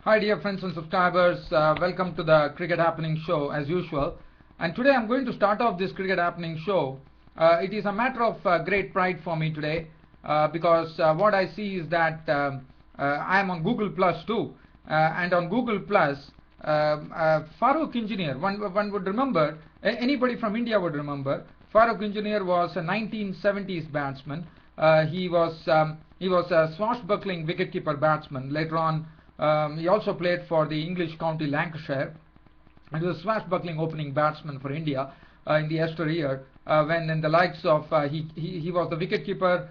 Hi dear friends and subscribers, welcome to the Cricket Happening Show as usual. And today I'm going to start off this Cricket Happening Show. It is a matter of great pride for me today because what I see is that I am on Google Plus too. And on Google Plus, Farooq Engineer, one would remember, anybody from India would remember, Farooq Engineer was a 1970s batsman. He was a swashbuckling wicketkeeper batsman. Later on, he also played for the English county Lancashire, and he was a swashbuckling opening batsman for India in the yesteryear when in the likes of he was the wicketkeeper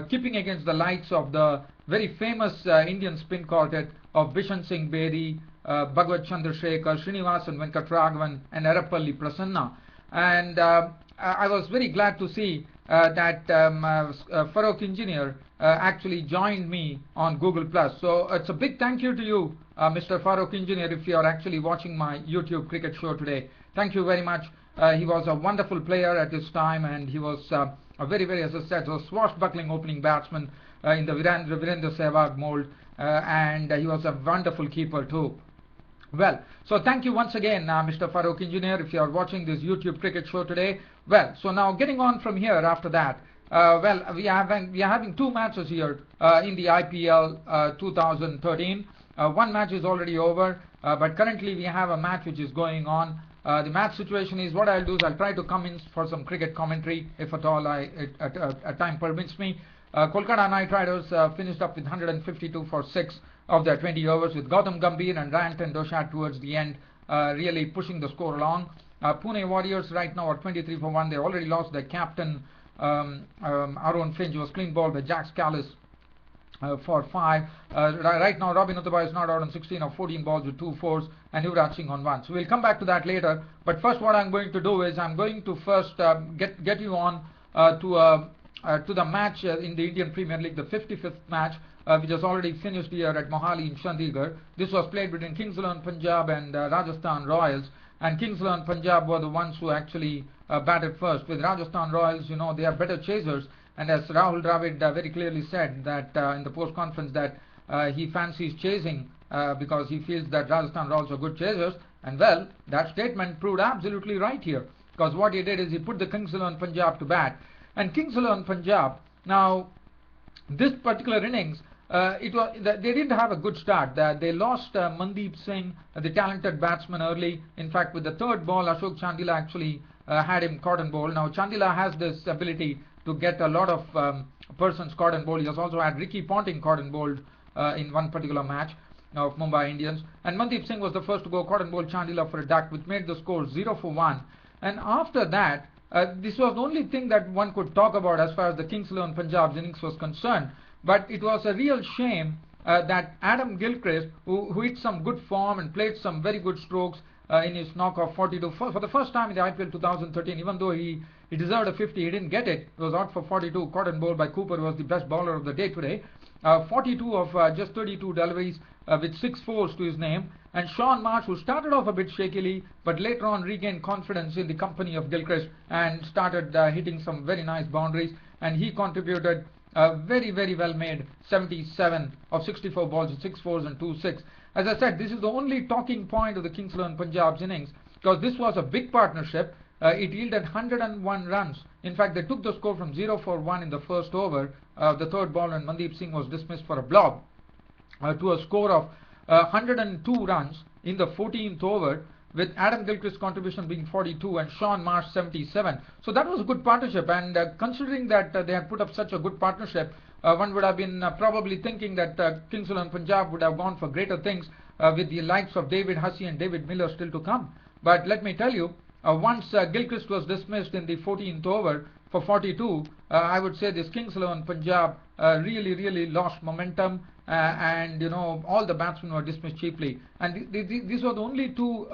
keeping against the likes of the very famous Indian spin quartet of Bishan Singh Bedi, Bhagwat Chandrasekhar, Srinivasan Venkatraghavan and Erapalli Prasanna. And I was very glad to see that Farooq Engineer actually joined me on Google Plus. So it's a big thank you to you, Mr. Farooq Engineer, if you are actually watching my YouTube cricket show today. Thank you very much. He was a wonderful player at his time, and he was a very, as I said, a swashbuckling opening batsman in the Virendra Sehwag mold, and he was a wonderful keeper too. Well, so thank you once again, Mr. Farooq Engineer, if you are watching this YouTube cricket show today. Well, so now getting on from here after that, we are having two matches here in the IPL 2013. One match is already over, but currently we have a match which is going on. The match situation is, what I'll do is I'll try to come in for some cricket commentary, if at all time permits me. Kolkata Knight Riders finished up with 152 for 6 of their 20 overs, with Gautam Gambhir and Ryan Tendoshat towards the end really pushing the score along. Pune Warriors right now are 23 for 1. They already lost their captain Aaron Finch, was clean ball by Jack Scalise for 5. Right now Robin Uthappa is not out on 16 of 14 balls with 2 fours, and Yuvraj Singh on 1. So we'll come back to that later. But first, what I'm going to do is I'm going to first get you on to the match in the Indian Premier League, the 55th match, which has already finished here at Mohali in Chandigarh. This was played between Kings Punjab and Rajasthan Royals, and Kings Punjab were the ones who actually batted first. With Rajasthan Royals, you know, they are better chasers, and as Rahul Dravid very clearly said that in the post-conference that he fancies chasing because he feels that Rajasthan Royals are good chasers, and well, that statement proved absolutely right here, because what he did is he put the Kings Punjab to bat. And Kings Punjab, now this particular innings, they didn't have a good start. They lost Mandeep Singh, the talented batsman, early. In fact, with the third ball, Ashok Chandila actually had him caught and bowl. Now Chandila has this ability to get a lot of persons caught and bowl. He has also had Ricky Ponting caught and bowled in one particular match of Mumbai Indians. And Mandeep Singh was the first to go caught and bowl Chandila for a duck, which made the score 0 for 1. And after that, this was the only thing that one could talk about as far as the Kings Punjab's innings was concerned. But it was a real shame that Adam Gilchrist, who hit some good form and played some very good strokes in his knock of 42 for the first time in the IPL 2013, even though he deserved a 50, he didn't get it. He was out for 42, caught and bowled by Cooper, who was the best bowler of the day today. 42 of just 32 deliveries with 6 fours to his name. And Sean Marsh, who started off a bit shakily, but later on regained confidence in the company of Gilchrist and started hitting some very nice boundaries. And he contributed a very well made 77 of 64 balls with 6 fours and 2 6. As I said, this is the only talking point of the Kings Punjab's innings, because this was a big partnership. It yielded 101 runs. In fact, they took the score from 0 for 1 in the first over, the third ball, and Mandeep Singh was dismissed for a blob, to a score of 102 runs in the 14th over, with Adam Gilchrist's contribution being 42 and Sean Marsh 77. So that was a good partnership, and considering that they had put up such a good partnership, one would have been probably thinking that Kings Punjab would have gone for greater things with the likes of David Hussey and David Miller still to come. But let me tell you, once Gilchrist was dismissed in the 14th over for 42, I would say this Kings Punjab really lost momentum, and you know, all the batsmen were dismissed cheaply. And these were the only two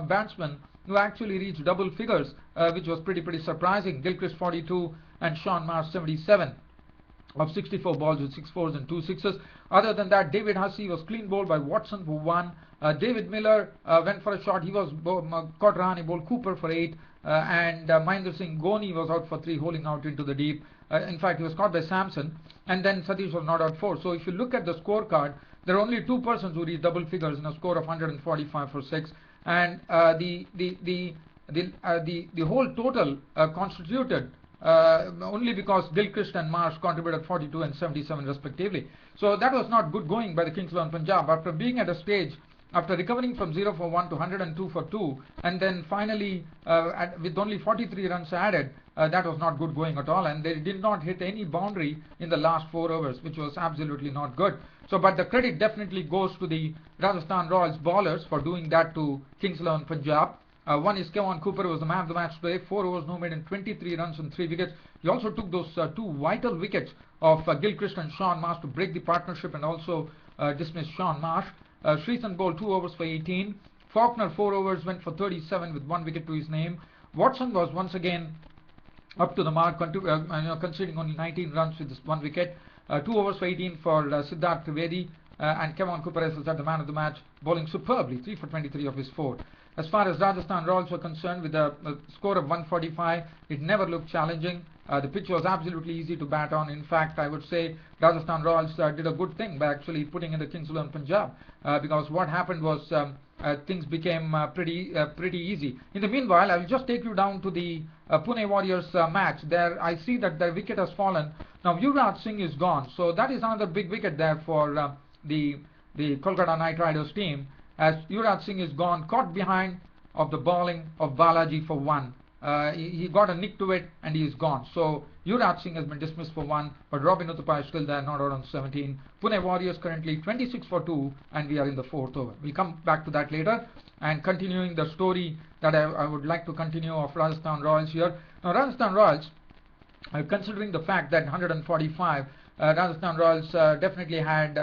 batsmen who actually reached double figures, which was pretty surprising. Gilchrist 42 and Sean Marsh 77 of 64 balls with 6 fours and 2 sixes. Other than that, David Hussey was clean bowled by Watson for 1. David Miller went for a shot. He was caught rahane, bowled Cooper for 8, and Mahendra Singh Dhoni was out for 3, holding out into the deep. In fact, he was caught by Samson, and then Satish was not out 4. So if you look at the scorecard, There are only two persons who reached double figures in a score of 145 for 6, and the whole total constituted only because Gilchrist and Marsh contributed 42 and 77 respectively. So that was not good going by the Kings of Punjab. After being at a stage, after recovering from 0 for 1 to 102 for 2, and then finally with only 43 runs added, that was not good going at all, and they did not hit any boundary in the last 4 overs, which was absolutely not good. So, but the credit definitely goes to the Rajasthan Royals bowlers for doing that to Kings 11 Punjab. One is Kevon Cooper, who was the man of the match today. 4 overs, no made, and 23 runs and 3 wickets. He also took those 2 vital wickets of Gilchrist and Sean Marsh to break the partnership and also dismiss Sean Marsh. Sreesan bowled 2 overs for 18. Faulkner 4 overs, went for 37 with 1 wicket to his name. Watson was once again up to the mark, conceding only 19 runs with this 1 wicket. 2 overs for 18 for Siddharth Trivedi, and Kevon Cooper as the man of the match, bowling superbly, 3 for 23 of his 4. As far as Rajasthan Royals were concerned, with a score of 145, it never looked challenging. The pitch was absolutely easy to bat on. In fact, I would say Rajasthan Royals did a good thing by actually putting in the Kings 11 Punjab, because what happened was things became pretty easy. In the meanwhile, I will just take you down to the Pune Warriors match. There I see that the wicket has fallen. Now Yuvraj Singh is gone, so that is another big wicket there for the Kolkata Knight Riders team, as Yuvraj Singh is gone, caught behind of the bowling of Balaji for 1. He got a nick to it and he is gone. So Yuvraj Singh has been dismissed for 1, but Robin Uthappa is still there, not out on 17. Pune Warriors currently 26 for 2, and we are in the 4th over. We'll come back to that later. And continuing the story that I would like to continue of Rajasthan Royals here. Now Rajasthan Royals, considering the fact that 145, Rajasthan Royals definitely had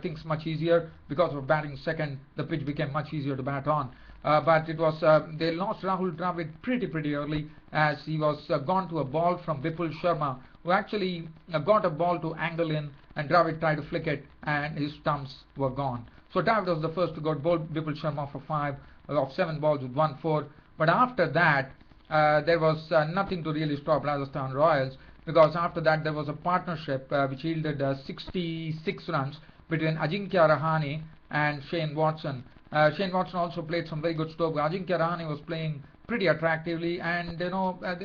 things much easier because of batting second. The pitch became much easier to bat on. But it was they lost Rahul Dravid pretty early, as he was gone to a ball from Vipul Sharma, who actually got a ball to angle in, and Dravid tried to flick it and his stumps were gone. So Dravid was the first to go bowled Vipul Sharma for 5 of 7 balls with 1-4. But after that there was nothing to really stop Rajasthan Royals, because after that there was a partnership which yielded 66 runs between Ajinkya Rahane and Shane Watson. Shane Watson also played some very good stroke. Ajinkya Rahane was playing pretty attractively, and they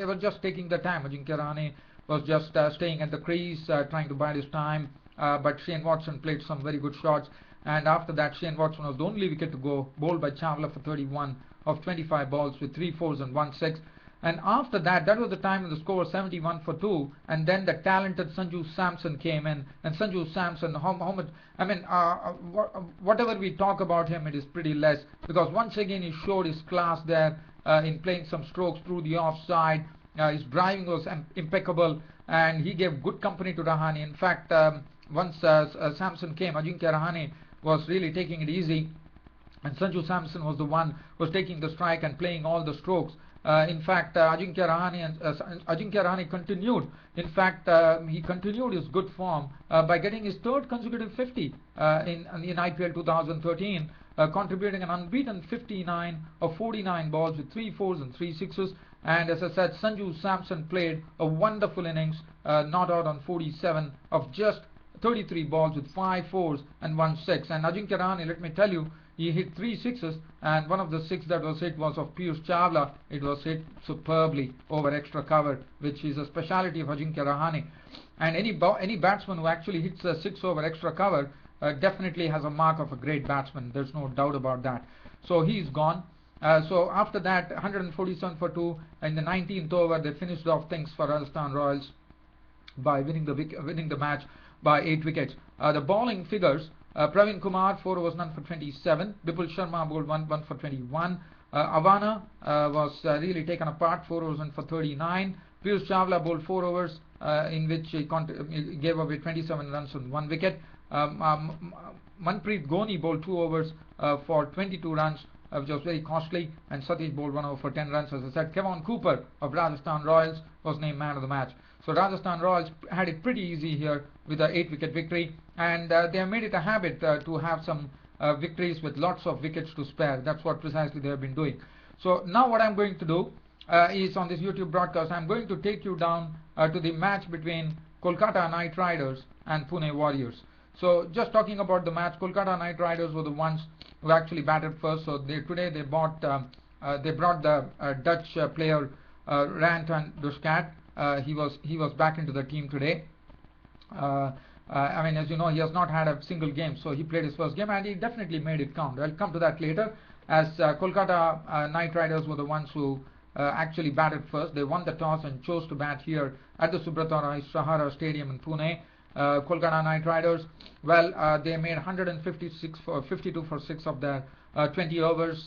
were just taking the time. Ajinkya Rahane was just staying at the crease, trying to bide his time, but Shane Watson played some very good shots, and after that Shane Watson was the only wicket to go, bowled by Chawla for 31 of 25 balls with 3 fours and 1 6. And after that, that was the time when the score was 71 for 2, and then the talented Sanju Samson came in. And Sanju Samson, how much, I mean, whatever we talk about him, it is pretty less, because once again he showed his class there in playing some strokes through the offside. His driving was impeccable, and he gave good company to Rahane. In fact, once Samson came, Ajinkya Rahane was really taking it easy, and Sanju Samson was the one who was taking the strike and playing all the strokes. In fact, Ajinkya Rahane continued. In fact, he continued his good form by getting his 3rd consecutive 50 in IPL 2013, contributing an unbeaten 59 of 49 balls with 3 fours and 3 sixes. And as I said, Sanju Samson played a wonderful innings, not out on 47 of just 33 balls with 5 fours and 1 6. And Ajinkya Rahane, let me tell you, he hit 3 sixes, and one of the 6 that was hit was of Piyush Chawla. It was hit superbly over extra cover, which is a speciality of Ajinkya Rahane. And any batsman who actually hits a 6 over extra cover definitely has a mark of a great batsman. There's no doubt about that. So he's gone. So after that, 147 for 2, in the 19th over, they finished off things for Rajasthan Royals by winning the match by 8 wickets. The bowling figures: Praveen Kumar 4 overs none for 27. Vipul Sharma bowled 1 for 21. Avana was really taken apart, 4 overs and for 39. Piyush Chawla bowled 4 overs in which he gave away 27 runs and 1 wicket. Manpreet Goni bowled 2 overs for 22 runs, which was very costly, and Satish bowled 1 over for 10 runs. As I said, Kevon Cooper of Rajasthan Royals was named man of the match. So Rajasthan Royals had it pretty easy here with an 8-wicket victory, and they have made it a habit to have some victories with lots of wickets to spare. That's what precisely they have been doing. So now what I'm going to do is, on this YouTube broadcast, I'm going to take you down to the match between Kolkata Knight Riders and Pune Warriors. So just talking about the match, Kolkata Knight Riders were the ones who actually batted first. So today they brought the Dutch player Rahane Dushkat. He was back into the team today. I mean, as you know, he has not had a single game, so he played his first game and he definitely made it count. I'll come to that later, as Kolkata Knight Riders were the ones who actually batted first. They won the toss and chose to bat here at the Subrata Roy Sahara Stadium in Pune. Kolkata Knight Riders, well, they made 52 for 6 of their 20 overs.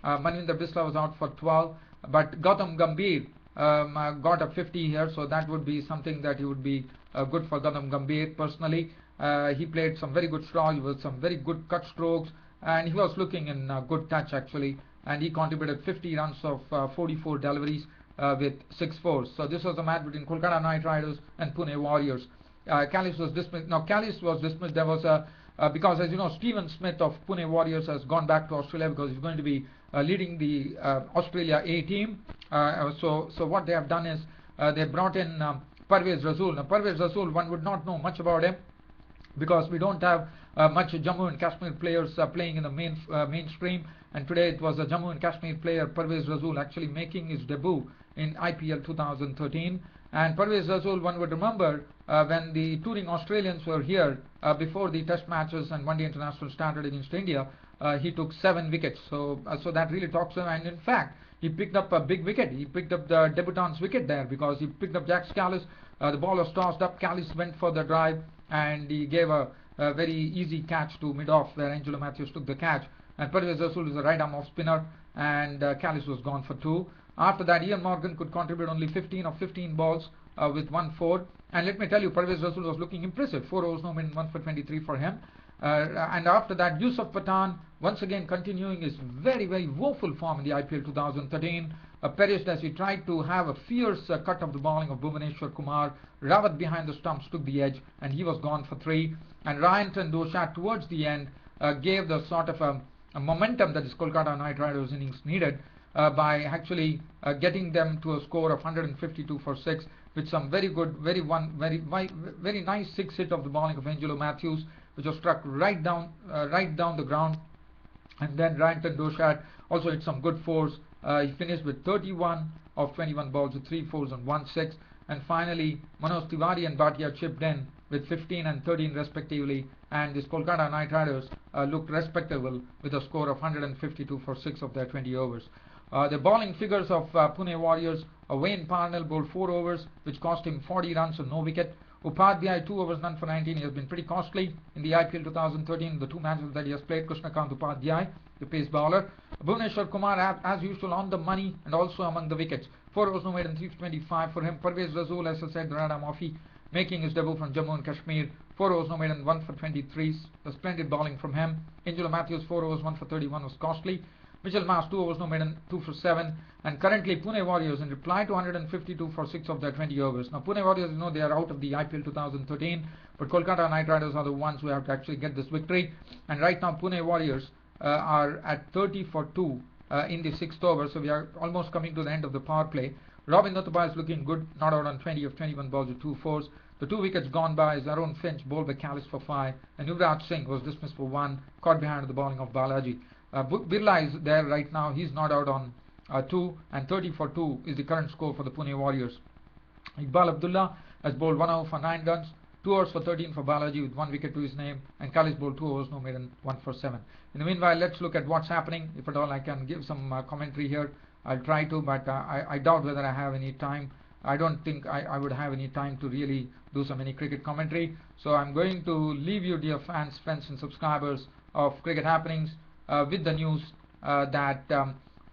Manvinder Bisla was out for 12, but Gautam Gambhir got a 50 here, so that would be something that would be good for Gautam Gambhir personally. He played some very good strokes with some very good cut strokes, and he was looking in good touch actually, and he contributed 50 runs of 44 deliveries with 6 fours. So this was a match between Kolkata Knight Riders and Pune Warriors. Callis was dismissed. Now Callis was dismissed. There was a because, as you know, Stephen Smith of Pune Warriors has gone back to Australia because he's going to be leading the Australia A team. So what they have done is they brought in Parvez Rasool. Now Parvez Rasool, one would not know much about him because we don't have much Jammu and Kashmir players playing in the mainstream, and today it was a Jammu and Kashmir player, Parvez Rasool, actually making his debut in IPL 2013. And Parvez Rasool, one would remember when the touring Australians were here before the test matches and one day international started against India, he took 7 wickets. So that really talks to him, and in fact he picked up a big wicket. He picked up the debutant's wicket there because he picked up Jack Callis. The ball was tossed up, Callis went for the drive and he gave a very easy catch to mid-off where Angelo Matthews took the catch, and Parvez Rasool is a right arm off spinner, and Callis was gone for 2. After that, Ian Morgan could contribute only 15 of 15 balls with 1 4. And let me tell you, Parvez Rasool was looking impressive. 4 overs, no min, 1 for 23 for him. And after that, Yusuf Pathan, once again continuing his very, very woeful form in the IPL 2013, perished as he tried to have a fierce cut of the bowling of Bhuvaneshwar Kumar. Rawat behind the stumps took the edge, and he was gone for 3. And Rahane Doshat towards the end gave the sort of a momentum that this Kolkata Knight Riders innings needed, by actually getting them to a score of 152 for 6 with some very good, very nice 6 hit of the bowling of Angelo Matthews, which was struck right down the ground. And then Rahane Doshat also hit some good 4s. He finished with 31 of 21 balls with 3 4s and 1 6. And finally, Manoj Tiwari and Bhatia chipped in with 15 and 13 respectively, and this Kolkata Knight Riders looked respectable with a score of 152 for 6 of their 20 overs. The bowling figures of Pune Warriors, Wayne Parnell bowled 4 overs, which cost him 40 runs and no wicket. Upadhyay 2 overs, none for 19. He has been pretty costly in the IPL 2013, the 2 matches that he has played. Krishnakant Upadhyay, the pace bowler. Bhuvaneshwar Kumar, as usual, on the money and also among the wickets. 4 overs, no maiden, 325 for him. Parvez Rasool, as I said, Rada Mafi, making his debut from Jammu and Kashmir. 4 overs, no maiden, 1 for 23. A splendid bowling from him. Angelo Matthews, 4 overs, 1 for 31 was costly. Mitchell Mas, 2 overs, no maiden, 2 for 7. And currently Pune Warriors, in reply to 152 for 6 of their 20 overs. Now Pune Warriors, you know, they are out of the IPL 2013, but Kolkata Knight Riders are the ones who have to actually get this victory. And right now Pune Warriors are at 30 for 2 in the 6th over, so we are almost coming to the end of the power play. Robin Nuttappa is looking good, not out on 20 of 21 balls with 2 4s. The 2 wickets gone by is Arun Finch, bowled by Callis for 5, and Yuvraj Singh was dismissed for 1, caught behind the bowling of Balaji. Birla is there right now, he's not out on 2, and 30 for 2 is the current score for the Pune Warriors. Iqbal Abdullah has bowled 1 over for 9 runs, 2 overs for 13 for Balaji with 1 wicket to his name, and Callis bowled 2 overs, no maiden, 1 for 7. In the meanwhile, let's look at what's happening. If at all I can give some commentary here, I'll try to, but I doubt whether I have any time. I don't think I would have any time to really do any cricket commentary. So I'm going to leave you, dear fans, friends and subscribers of Cricket Happenings, with the news that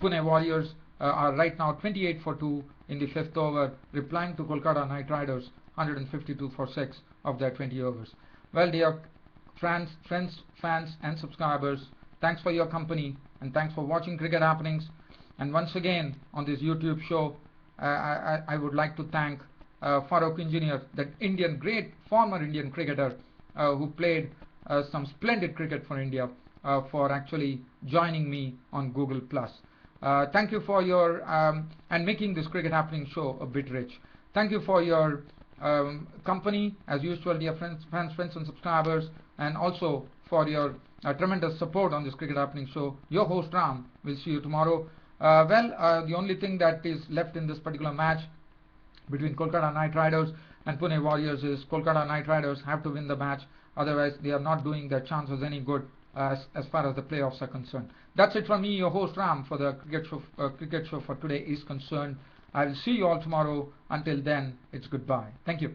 Pune Warriors are right now 28 for 2 in the 5th over, replying to Kolkata Knight Riders 152 for 6 of their 20 overs. Well, dear friends, fans and subscribers, thanks for your company and thanks for watching Cricket Happenings. And once again on this YouTube show, I would like to thank Farooq Engineer, that great former Indian cricketer who played some splendid cricket for India, for actually joining me on Google+. Thank you for your and making this Cricket Happening show a bit rich. Thank you for your company as usual, dear friends and subscribers. and also for your tremendous support on this Cricket Happening show. Your host Ram will see you tomorrow. The only thing that is left in this particular match between Kolkata Knight Riders and Pune Warriors is Kolkata Knight Riders have to win the match, otherwise they are not doing their chances any good as far as the playoffs are concerned. That's it from me, your host Ram, for the cricket show for today is concerned. I will see you all tomorrow. Until then, it's goodbye. Thank you.